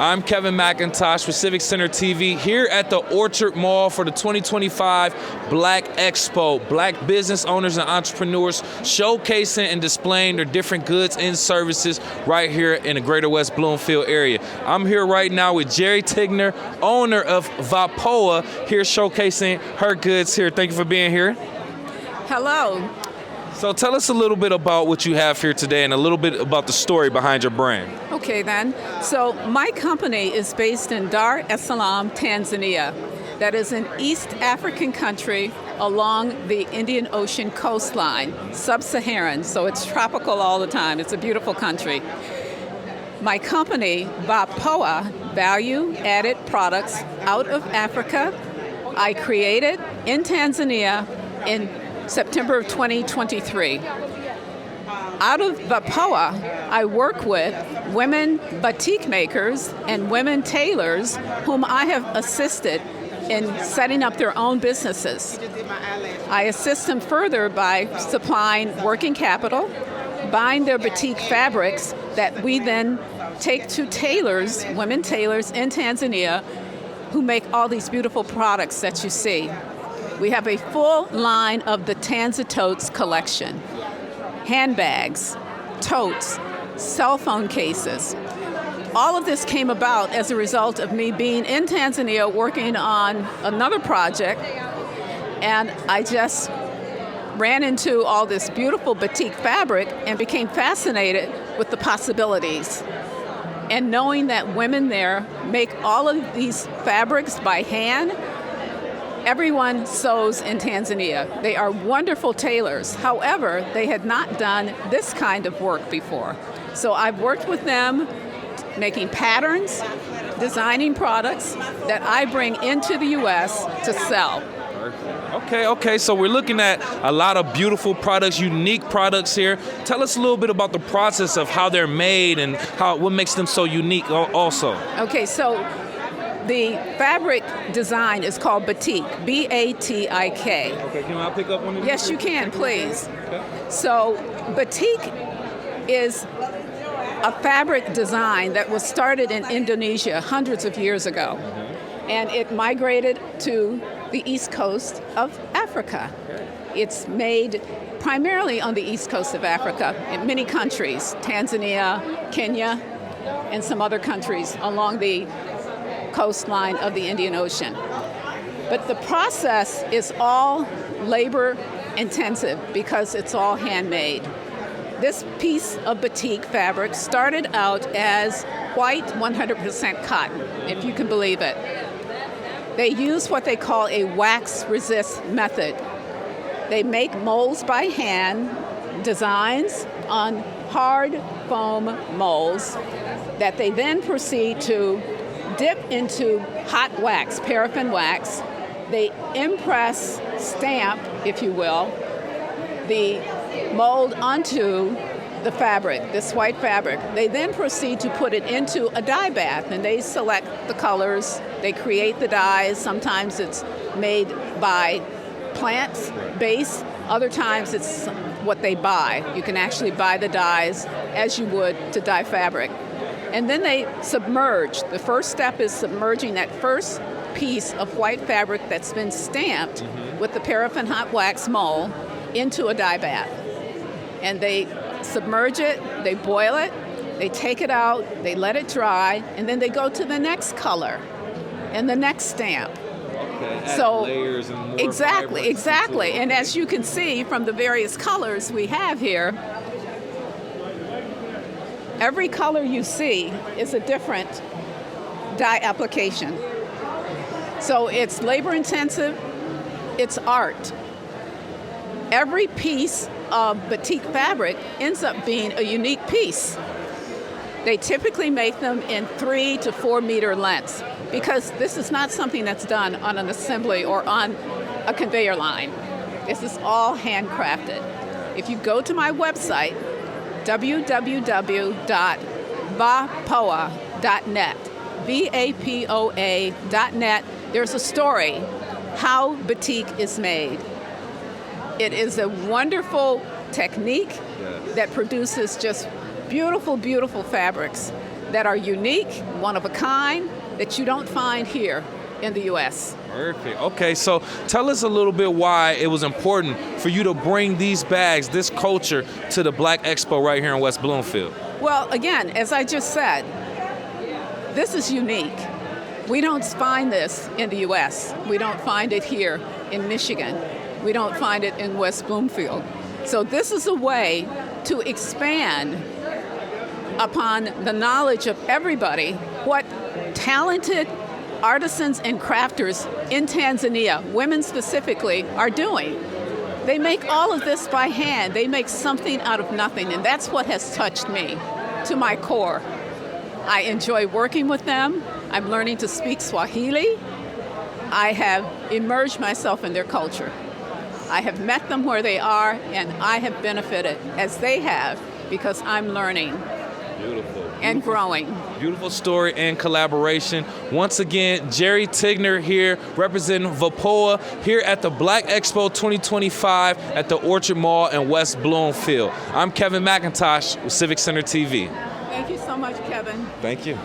I'm Kevin McIntosh with Civic Center TV here at the Orchard Mall for the 2025 Black Expo. Black business owners and entrepreneurs showcasing and displaying their different goods and services right here in the greater West Bloomfield area. I'm here right now with Geri Tigner, owner of Vapoa, here showcasing her goods here. Thank you for being here. Hello. So tell us a little bit about what you have here today and a little bit about the story behind your brand. Okay then. So my company is based in Dar es Salaam, Tanzania. That is an East African country along the Indian Ocean coastline, sub-Saharan, so it's tropical all the time. It's a beautiful country. My company, Vapoa, value-added products out of Africa. I created in Tanzania in September of 2023. Out of Vapoa, I work with women batik makers and women tailors whom I have assisted in setting up their own businesses. I assist them further by supplying working capital, buying their batik fabrics that we then take to tailors, women tailors in Tanzania, who make all these beautiful products that you see. We have a full line of the Tanza Totes collection. Handbags, totes, cell phone cases. All of this came about as a result of me being in Tanzania working on another project, and I just ran into all this beautiful batik fabric and became fascinated with the possibilities. And knowing that women there make all of these fabrics by hand. Everyone sews in Tanzania. They are wonderful tailors. However, they had not done this kind of work before. So I've worked with them making patterns, designing products that I bring into the U.S. to sell. Okay, so we're looking at a lot of beautiful products, unique products here. Tell us a little bit about the process of how they're made and what makes them so unique also. Okay, so the fabric design is called batik, B-A-T-I-K. Okay, can I pick up one of these? Yes, you can, please. Okay. So batik is a fabric design that was started in Indonesia hundreds of years ago. And it migrated to the east coast of Africa. It's made primarily on the east coast of Africa in many countries, Tanzania, Kenya, and some other countries along the coastline of the Indian Ocean. But the process is all labor intensive because it's all handmade. This piece of batik fabric started out as white 100% cotton, if you can believe it. They use what they call a wax resist method. They make molds by hand, designs on hard foam molds that they then proceed to dip into hot wax, paraffin wax. They impress, stamp, if you will, the mold onto the fabric, this white fabric. They then proceed to put it into a dye bath, and they select the colors. They create the dyes. Sometimes it's made by plants base. Other times it's what they buy. You can actually buy the dyes as you would to dye fabric. And then they submerge. The first step is submerging that first piece of white fabric that's been stamped with the paraffin hot wax mold into a dye bath. And they submerge it, they boil it, they take it out, they let it dry, and then they go to the next color and the next stamp. Okay, so layers and more exactly. And as you can see from the various colors we have here, every color you see is a different dye application. So it's labor intensive, it's art. Every piece of batik fabric ends up being a unique piece. They typically make them in 3 to 4 meter lengths because this is not something that's done on an assembly or on a conveyor line. This is all handcrafted. If you go to my website, www.vapoa.net, vapoa.net, there's a story how batik is made. It is a wonderful technique that produces just beautiful, beautiful fabrics. that are unique, one of a kind, that you don't find here in the U.S. Perfect. Okay, so tell us a little bit why it was important for you to bring these bags, this culture, to the Black Expo right here in West Bloomfield. Well, again, as I just said, this is unique. We don't find this in the U.S. We don't find it here in Michigan. We don't find it in West Bloomfield. So this is a way to expand upon the knowledge of everybody what talented artisans and crafters in Tanzania, women specifically, are doing. They make all of this by hand. They make something out of nothing, and that's what has touched me to my core. I enjoy working with them. I'm learning to speak Swahili. I have immersed myself in their culture. I have met them where they are, and I have benefited as they have because I'm learning. Beautiful. And growing. Beautiful story and collaboration. Once again, Geri Tigner here representing Vapoa here at the Black Expo 2025 at the Orchard Mall in West Bloomfield. I'm Kevin McIntosh with Civic Center TV. Thank you so much, Kevin. Thank you.